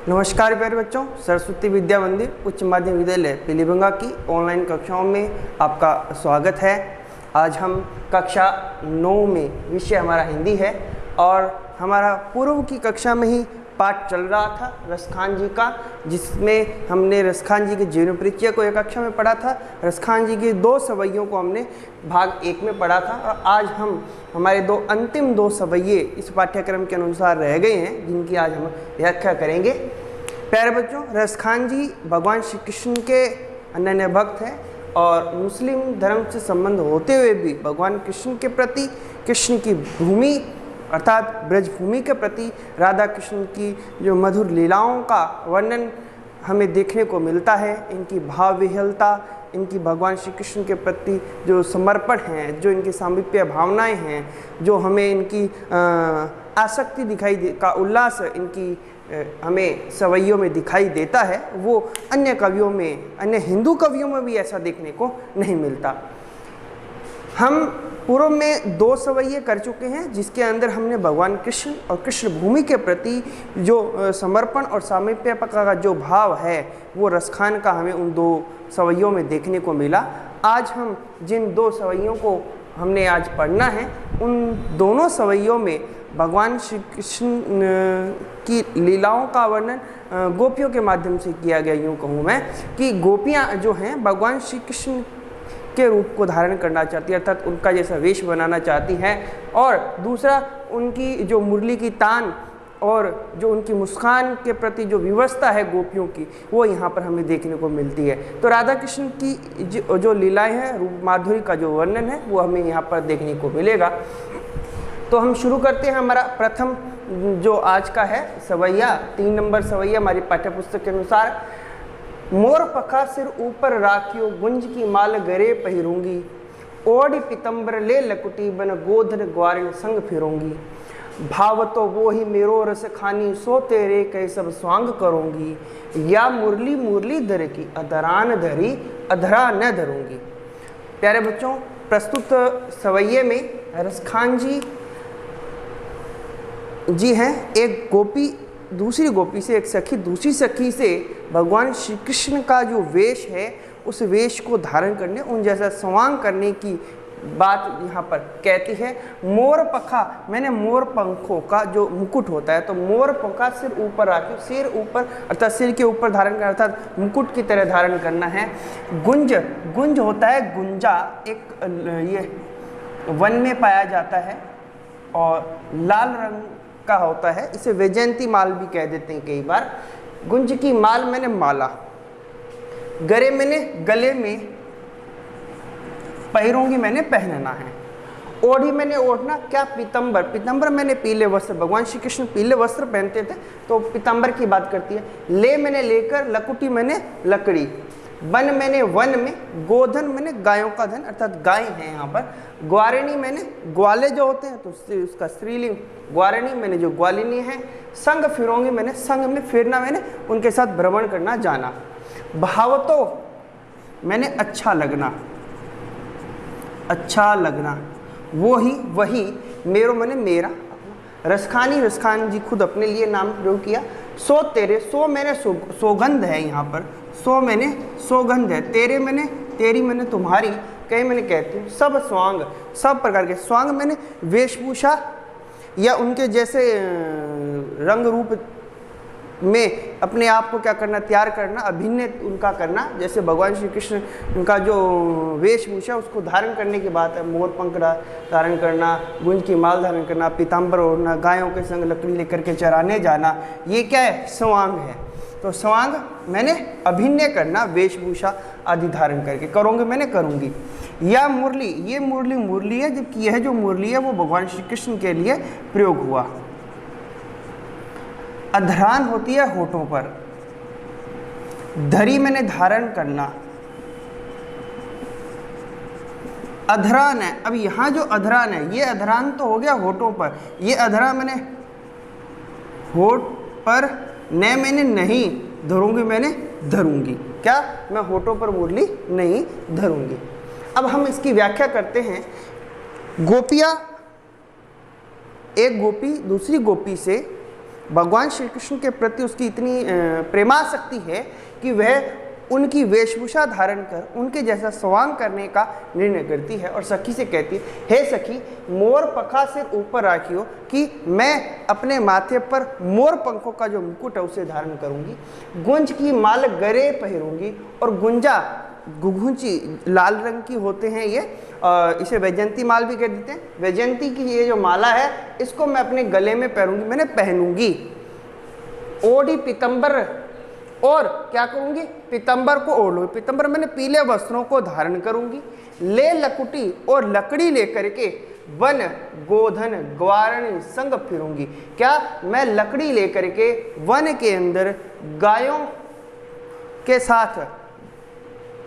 नमस्कार प्यारे बच्चों, सरस्वती विद्या मंदिर उच्च माध्यमिक विद्यालय पीलीभंगा की ऑनलाइन कक्षाओं में आपका स्वागत है। आज हम कक्षा 9 में विषय हमारा हिंदी है और हमारा पूर्व की कक्षा में ही पाठ चल रहा था रसखान जी का, जिसमें हमने रसखान जी के जीवन परिचय को एक कक्षा में पढ़ा था। रसखान जी के 2 सवैयों को हमने भाग 1 में पढ़ा था और आज हम हमारे अंतिम 2 सवैये इस पाठ्यक्रम के अनुसार रह गए हैं, जिनकी आज हम व्याख्या करेंगे। प्यारे बच्चों, रसखान जी भगवान श्री कृष्ण के अनन्य भक्त हैं और मुस्लिम धर्म से संबंध होते हुए भी भगवान कृष्ण के प्रति, कृष्ण की भूमि अर्थात ब्रजभूमि के प्रति राधा कृष्ण की जो मधुर लीलाओं का वर्णन हमें देखने को मिलता है। इनकी भाव विह्वलता, इनकी भगवान श्री कृष्ण के प्रति जो समर्पण है, जो इनकी सामीप्य भावनाएं हैं, जो हमें इनकी आसक्ति दिखाई का उल्लास इनकी हमें सवैयों में दिखाई देता है, वो अन्य कवियों में, अन्य हिंदू कवियों में भी ऐसा देखने को नहीं मिलता। हम पूर्व में 2 सवैये कर चुके हैं, जिसके अंदर हमने भगवान कृष्ण और कृष्ण भूमि के प्रति जो समर्पण और सामीप्य का जो भाव है, वो रसखान का हमें उन 2 सवैयों में देखने को मिला। आज हम जिन 2 सवैयों को हमने आज पढ़ना है, उन दोनों सवैयों में भगवान श्री कृष्ण की लीलाओं का वर्णन गोपियों के माध्यम से किया गया। यूँ कहूँ मैं कि गोपियाँ जो हैं भगवान श्री कृष्ण के रूप को धारण करना चाहती है, अर्थात उनका जैसा वेश बनाना चाहती हैं। और दूसरा, उनकी जो मुरली की तान और जो उनकी मुस्कान के प्रति जो विवशता है गोपियों की, वो यहाँ पर हमें देखने को मिलती है। तो राधा कृष्ण की जो लीलाएं हैं, रूप माधुरी का जो वर्णन है, वो हमें यहाँ पर देखने को मिलेगा। तो हम शुरू करते हैं। हमारा प्रथम जो आज का है सवैया, 3 नंबर सवैया हमारी पाठ्यपुस्तक के अनुसार। मोर पखा सिर ऊपर राखियो, गुंज की माल गरे पहिरूंगी, ओढ़ पितंबर ले लकुटी बन गोधन ग्वारिन संग फिरूंगी, भाव तो वो ही मेरो रस खानी, सो तेरे कई सब स्वांग करूंगी, या मुरली मुरली धर की अधरान धरी अधरा न धरूंगी। प्यारे बच्चों, प्रस्तुत सवैये में रसखान जी हैं। एक गोपी दूसरी गोपी से, एक सखी दूसरी सखी से भगवान श्री कृष्ण का जो वेश है, उस वेश को धारण करने, उन जैसा स्वांग करने की बात यहाँ पर कहती है। मोर पखा, मैंने मोर पंखों का जो मुकुट होता है, तो मोर पंखा सिर ऊपर रखो, सिर ऊपर अर्थात सिर के ऊपर धारण करना, अर्थात मुकुट की तरह धारण करना है। गुंज, गुंज होता है गुंजा, एक ये वन में पाया जाता है और लाल रंग का होता है, इसे वैजयंती माल भी कह देते हैं कई बार। गुंज की माल मैंने माला, गरे मैंने गले में, पहिरूंगी मैंने पहनना है, ओढ़ी मैंने ओढ़ना, क्या पीतंबर, पीतंबर मैंने पीले वस्त्र, भगवान श्री कृष्ण पीले वस्त्र पहनते थे तो पीतंबर की बात करती है। ले मैंने लेकर, लकुटी मैंने लकड़ी, बन मैंने वन में, गोधन मैंने गायों का धन अर्थात गाय है यहाँ पर, ग्वारिणी मैंने ग्वाले जो होते हैं तो उसका स्त्रीलिंग, ग्वारिणी मैंने जो ग्वालिनी है, संग फिरोंगी मैंने संग में फिरना, मैंने उनके साथ भ्रमण करना जाना, भाव तो मैंने अच्छा लगना, अच्छा लगना, वो ही वही, मेरो मैंने मेरा, रसखानी, रसखान जी खुद अपने लिए नाम प्रयोग किया। सो तेरे, सो मैंने सौगंध है यहाँ पर, सो मैंने सौगंध है, तेरे मैंने तेरी, मैंने तुम्हारी, कहीं मैंने कहती हूँ, सब स्वांग, सब प्रकार के स्वांग मैंने वेशभूषा या उनके जैसे रंग रूप में अपने आप को क्या करना, तैयार करना, अभिनय उनका करना, जैसे भगवान श्री कृष्ण उनका जो वेशभूषा उसको धारण करने की बात है। मोर पंख धारण करना, गुंज की माल धारण करना, पीताम्बर ओढ़ना, गायों के संग लकड़ी लेकर के चराने जाना, ये क्या है, स्वांग है। तो स्वांग मैंने अभिनय करना, वेशभूषा आदि धारण करके, करूँगी मैंने करूँगी। या मुरली, ये मुरली मुरली है, जबकि यह जो मुरली है वो भगवान श्री कृष्ण के लिए प्रयोग हुआ। अधरान होती है होठों पर, धरी मैंने धारण करना, अधरान है। अब यहाँ जो अधरान है, ये अधरान तो हो गया होठों पर, ये अधरा मैंने होठ पर, न मैंने नहीं, धरूंगी मैंने धरूंगी, क्या मैं होठों पर मुरली नहीं धरूंगी। अब हम इसकी व्याख्या करते हैं। गोपियाँ, एक गोपी दूसरी गोपी से भगवान श्री कृष्ण के प्रति उसकी इतनी प्रेमासक्ति है कि वह उनकी वेशभूषा धारण कर उनके जैसा स्वांग करने का निर्णय करती है और सखी से कहती है, हे सखी, मोर पंखा सिर ऊपर राखियो कि मैं अपने माथे पर मोर पंखों का जो मुकुट है उसे धारण करूंगी, गुंज की माल गरे पहनूंगी और गुंजा गुघुंची लाल रंग की होते हैं ये, इसे वैजयंती माल भी कह देते हैं। वैजयंती की ये जो माला है इसको मैं अपने गले में पहनूंगी, मैंने पहनूंगी। ओढ़ी पीतंबर, और क्या करूंगी, पीतंबर को ओढ़ लूंगी, पीतंबर मैंने पीले वस्त्रों को धारण करूंगी। ले लकुटी और लकड़ी लेकर के वन गोधन ग्वारणी संग फिरूंगी, क्या मैं लकड़ी लेकर के वन के अंदर गायों के साथ,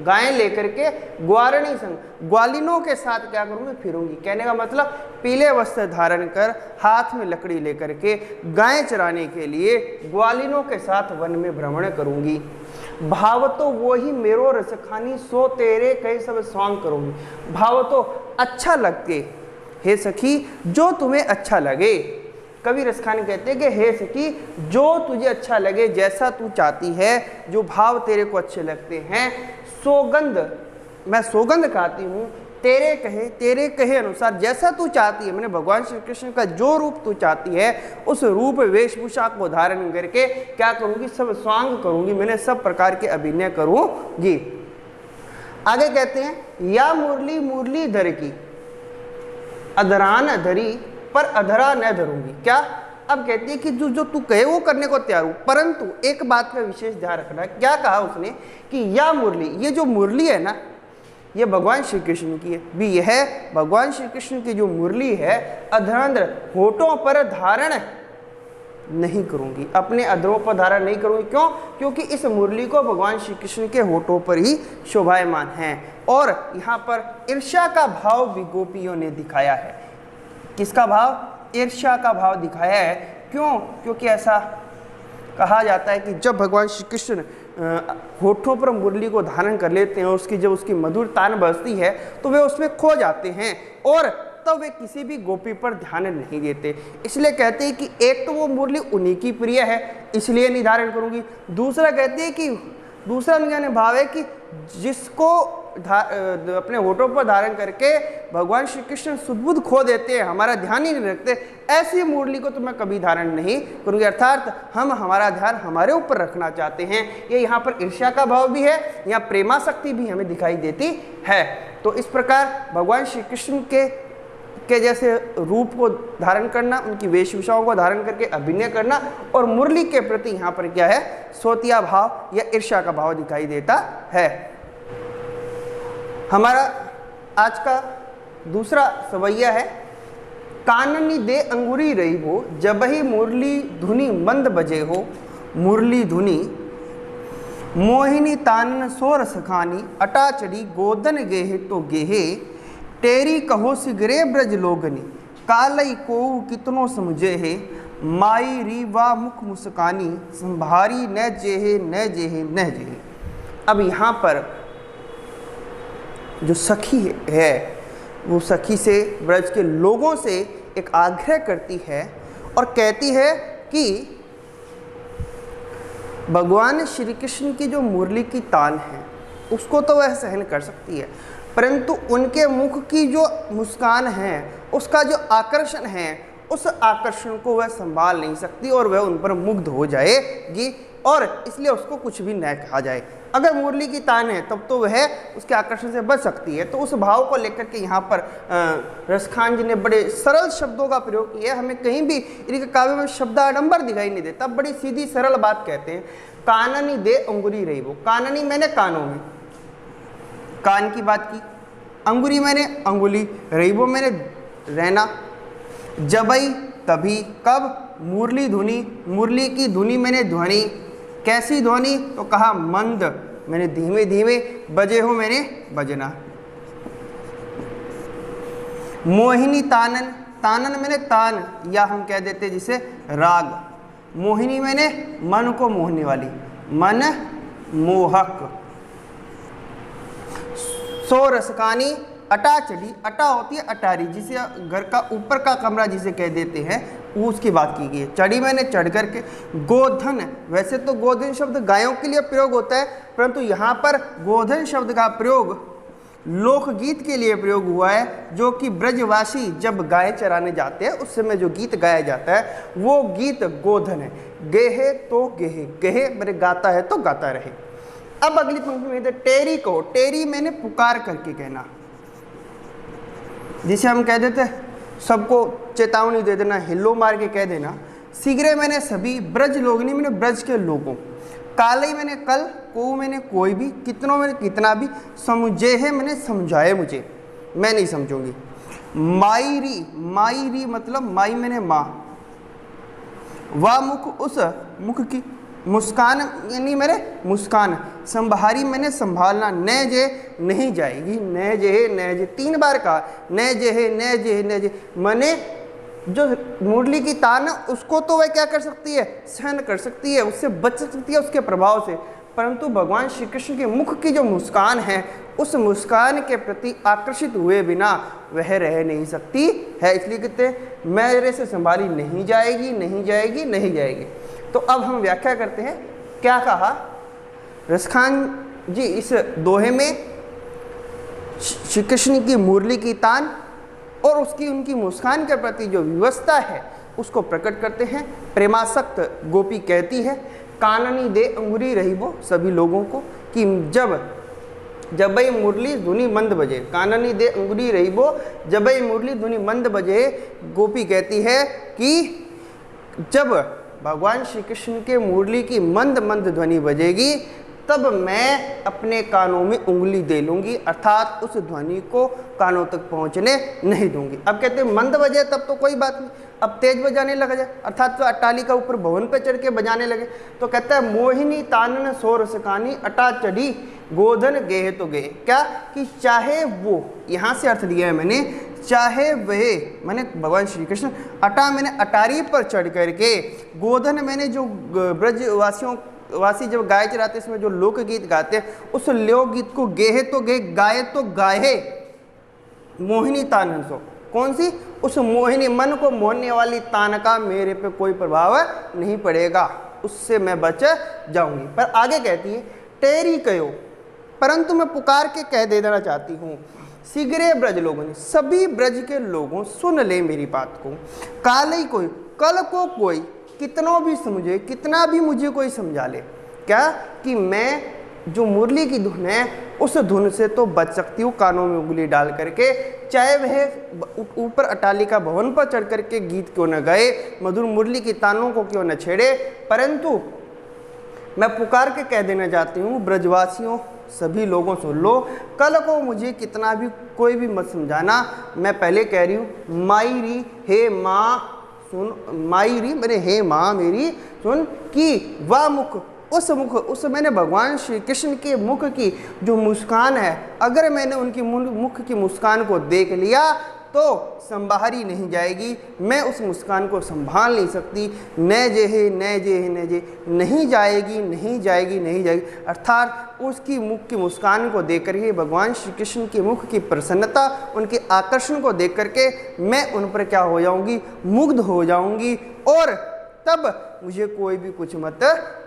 गायें लेकर के ग्वारणी संग, ग्वालिनों के साथ क्या करूंगी, फिरूंगी। कहने का मतलब पीले वस्त्र धारण कर हाथ में लकड़ी लेकर के गायें चराने के लिए ग्वालिनों के साथ वन में भ्रमण करूंगी। भाव तो वो ही मेरो रसखानी सो तेरे कई सब स्वांग करूंगी। भाव तो अच्छा लगते, हे सखी जो तुम्हें अच्छा लगे। कवि रसखानी कहते हैं कि हे सखी जो तुझे अच्छा लगे, जैसा तू चाहती है, जो भाव तेरे को अच्छे लगते हैं, सौगंध मैं सौगंध खाती हूँ तेरे कहे अनुसार, जैसा तू चाहती है, मैंने भगवान श्री कृष्ण का जो रूप तू चाहती है उस रूप वेशभूषा को धारण करके क्या करूंगी, सब स्वांग करूंगी, मैंने सब प्रकार के अभिनय करूंगी। आगे कहते हैं, या मुरली मुरली धर की अधरान धरी पर अधरा न धरूंगी। क्या, अब कहती है कि जो तू कहे वो करने को तैयार हूं, परंतु एक बात का विशेष ध्यान रखना। क्या कहा उसने कि या मुरली, ये जो मुरली है ना ये भगवान श्री कृष्ण की है, भी यह भगवान श्री कृष्ण की जो मुरली है अधरांध्र होठों पर धारण नहीं करूंगी, अपने अधरों पर धारण नहीं करूंगी। क्यों? क्योंकि इस मुरली को भगवान श्री कृष्ण के होठों पर ही शोभायमान है। और यहाँ पर ईर्ष्या का भाव भी गोपियों ने दिखाया है। किसका भाव? ईर्ष्या का भाव दिखाया है। क्यों? क्योंकि ऐसा कहा जाता है कि जब भगवान श्री कृष्ण होठों पर मुरली को धारण कर लेते हैं, जब उसकी मधुर तान बजती है तो वे उसमें खो जाते हैं और तब वे किसी भी गोपी पर ध्यान नहीं देते। इसलिए कहते हैं कि एक तो वो मुरली उन्हीं की प्रिय है इसलिए नहीं धारण करूंगी, दूसरा कहते हैं कि दूसरा उनका भाव है कि जिसको अपने होठों पर धारण करके भगवान श्री कृष्ण सुदबुद्ध खो देते हैं, हमारा ध्यान ही नहीं रखते, ऐसी मुरली को तो मैं कभी धारण नहीं करूंगी। अर्थात हम हमारा ध्यान हमारे ऊपर रखना चाहते हैं। ये यहाँ पर ईर्ष्या का भाव भी है, यहाँ प्रेमाशक्ति भी हमें दिखाई देती है। तो इस प्रकार भगवान श्री कृष्ण के जैसे रूप को धारण करना, उनकी वेशभूषाओं को धारण करके अभिनय करना और मुरली के प्रति यहाँ पर क्या है, सोतिया भाव या ईर्ष्या का भाव दिखाई देता है। हमारा आज का दूसरा सवैया है, काननी दे अंगुरी रही हो जब ही मुरली धुनी मंद बजे हो, मुरली धुनी मोहिनी तानन सोर सखानी अटा चढ़ी गोदन गेहे तो गेहे, तेरी कहो सिगरे ब्रज लोगनी कालई को कितनो समझे है, माई रीवा मुख मुस्कानी संभारी न जेहे न जेहे न जेहे। अब यहाँ पर जो सखी है वो सखी से ब्रज के लोगों से एक आग्रह करती है और कहती है कि भगवान श्री कृष्ण की जो मुरली की तान है उसको तो वह सहन कर सकती है, परंतु उनके मुख की जो मुस्कान है, उसका जो आकर्षण है, उस आकर्षण को वह संभाल नहीं सकती और वह उन पर मुग्ध हो जाएगी और इसलिए उसको कुछ भी न कहा जाए। अगर मुरली की तान है तब तो वह उसके आकर्षण से बच सकती है। तो उस भाव को लेकर के यहाँ पर रसखान जी ने बड़े सरल शब्दों का प्रयोग किया। हमें कहीं भी इनके काव्य में शब्दाडंबर दिखाई नहीं देता, बड़ी सीधी सरल बात कहते हैं। काननी दे अंगुरी रही वो, काननी मैंने कानों में, कान की बात की, अंगुरी मैंने अंगुली, रही वो मैंने रहना, जबई तभी, कब, मुरली धुनी, मुरली की धुनी मैंने ध्वनि, कैसी ध्वनि तो कहा मंद, मैंने धीमे धीमे, बजे हो मैंने बजना, मोहिनी तानन, तानन मैंने तान या हम कह देते जिसे राग, मोहिनी मैंने मन को मोहने वाली, मन मोहक, सो रसकानी अटा चढ़ी, अटा होती है अटारी जिसे घर का ऊपर का कमरा जिसे कह देते हैं, उसकी बात की गई है। चढ़ी मैंने चढ़ करके, गोधन, वैसे तो गोधन शब्द गायों के लिए प्रयोग होता है, परंतु यहाँ पर गोधन शब्द का प्रयोग लोकगीत के लिए प्रयोग हुआ है, जो कि ब्रजवासी जब गाय चराने जाते हैं उस समय जो गीत गाया जाता है वो गीत गोधन है। गेहे तो गेहे, गेहे मेरे गाता है तो गाता रहे। अब अगली पंक्ति में टेरी को, टेरी मैंने पुकार करके कहना, जिसे हम कह देते सबको चेतावनी दे देना, हिल्लो मार के कह देना। शीघ्र मैंने सभी, ब्रज लोगनी मैंने ब्रज के लोगों, काले मैंने कल, को मैंने कोई भी, कितनों मैंने कितना भी, समझे है मैंने समझाए मुझे, मैं नहीं समझूंगी। माईरी, माईरी मतलब माई मैंने माँ, वह मुख उस मुख की, मुस्कान यानी मेरे मुस्कान, संभारी मैंने संभालना, न जे नहीं जाएगी, न जे, न जे 3 बार कहा, न जे है, न जे है, न जे, मने जो मुरली की तान उसको तो वह क्या कर सकती है, सहन कर सकती है, उससे बच सकती है उसके प्रभाव से, परंतु भगवान श्री कृष्ण के मुख की जो मुस्कान है उस मुस्कान के प्रति आकर्षित हुए बिना वह रह नहीं सकती है। इसलिए कहते हैं मेरे से संभाली नहीं जाएगी, नहीं जाएगी, नहीं जाएगी। तो अब हम व्याख्या करते हैं, क्या कहा रसखान जी इस दोहे में, श्री कृष्ण की मुरली की तान और उसकी उनकी मुस्कान के प्रति जो विवशता है उसको प्रकट करते हैं। प्रेमासक्त गोपी कहती है, काननी दे अंगुरी रही वो सभी लोगों को, कि जब भाई मुरली धुनी मंद बजे, काननी दे अंगुरी रही वो जब भाई मुरली धुनी मंद बजे। गोपी कहती है कि जब भगवान श्री कृष्ण के मुरली की मंद मंद ध्वनि बजेगी तब मैं अपने कानों में उंगली दे लूंगी, अर्थात उस ध्वनि को कानों तक पहुंचने नहीं दूंगी। अब कहते हैं मंद बजे तब तो कोई बात नहीं, अब तेज बजाने लग जाए, अर्थात तो अट्टालिका ऊपर भवन पे चढ़ के बजाने लगे, तो कहता है मोहिनी तानन सोर सकानी अटा चढ़ी गोधन गेहे तो गेहे। क्या कि चाहे वो, यहाँ से अर्थ लिया है मैंने, चाहे वह मैंने भगवान श्री कृष्ण, अटा मैंने अटारी पर चढ़ करके, गोधन मैंने जो ब्रजवासियों वासी जब गाय चराते इसमें जो लोकगीत गाते हैं उस लोकगीत को गेहे तो गे, गाये तो गाहे, मोहिनी तानन सो, कौन सी, उस मोहिनी मन को मोहने वाली तान का मेरे पे कोई प्रभाव नहीं पड़ेगा, उससे मैं बच जाऊंगी। पर आगे कहती है, टेरी कयो, परंतु मैं पुकार के कह दे देना चाहती हूँ, शीघ्र ब्रज लोगों ने, सभी ब्रज के लोगों सुन ले मेरी बात को, काले कोई, कल को कोई, कितनों भी समझे, कितना भी मुझे कोई समझा ले, क्या कि मैं जो मुरली की धुन है उस धुन से तो बच सकती हूँ कानों में उंगली डाल करके, चाहे वह ऊपर अटालिका भवन पर चढ़ करके गीत क्यों न गाए, मधुर मुरली की तानों को क्यों न छेड़े, परंतु मैं पुकार के कह देना चाहती हूँ, ब्रजवासियों सभी लोगों सुन लो, कल को मुझे कितना भी कोई भी मत समझाना, मैं पहले कह रही हूँ, माईरी हे माँ सुन, माईरी मेरे हे माँ मेरी सुन, कि वह मुख, उस मुख, उस मैंने भगवान श्री कृष्ण के मुख की जो मुस्कान है, अगर मैंने उनकी मुख की मुस्कान को देख लिया तो संभारी नहीं जाएगी, मैं उस मुस्कान को संभाल नहीं सकती, न जे है, न जे है, न जे, नहीं जाएगी, नहीं जाएगी, नहीं जाएगी, अर्थात उसकी मुख की मुस्कान को देख करके, भगवान श्री कृष्ण की मुख की प्रसन्नता, उनके आकर्षण को देख करके मैं उन पर क्या हो जाऊंगी, मुग्ध हो जाऊंगी, और तब मुझे कोई भी कुछ मत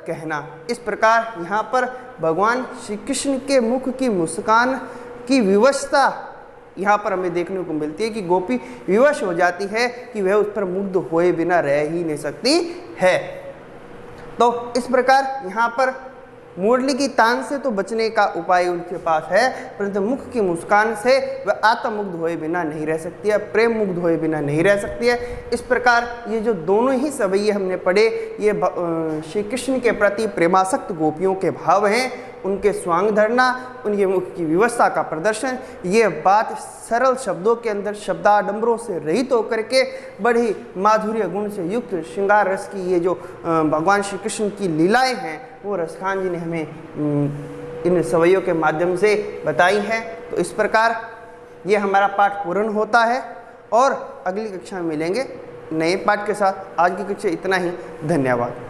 कहना। इस प्रकार यहाँ पर भगवान श्री कृष्ण के मुख की मुस्कान की विवशता यहाँ पर हमें देखने को मिलती है कि गोपी विवश हो जाती है कि वह उस पर मुग्ध होए बिना रह ही नहीं सकती है। तो इस प्रकार यहाँ पर मुरली की तान से तो बचने का उपाय उनके पास है, परंतु मुख की मुस्कान से वह आत्ममुग्ध होए बिना नहीं रह सकती है, प्रेम मुग्ध होए बिना नहीं रह सकती है। इस प्रकार ये जो दोनों ही सवैये हमने पढ़े, ये श्री कृष्ण के प्रति प्रेमासक्त गोपियों के भाव हैं, उनके स्वांग धरना, उनके मुख की व्यवस्था का प्रदर्शन, ये बात सरल शब्दों के अंदर शब्दाडंबरों से रहित होकर के बड़ी माधुर्य गुण से युक्त श्रृंगार रस की ये जो भगवान श्री कृष्ण की लीलाएं हैं वो रसखान जी ने हमें इन सवैयों के माध्यम से बताई हैं। तो इस प्रकार ये हमारा पाठ पूर्ण होता है और अगली कक्षा में मिलेंगे नए पाठ के साथ। आज की कक्षा इतना ही, धन्यवाद।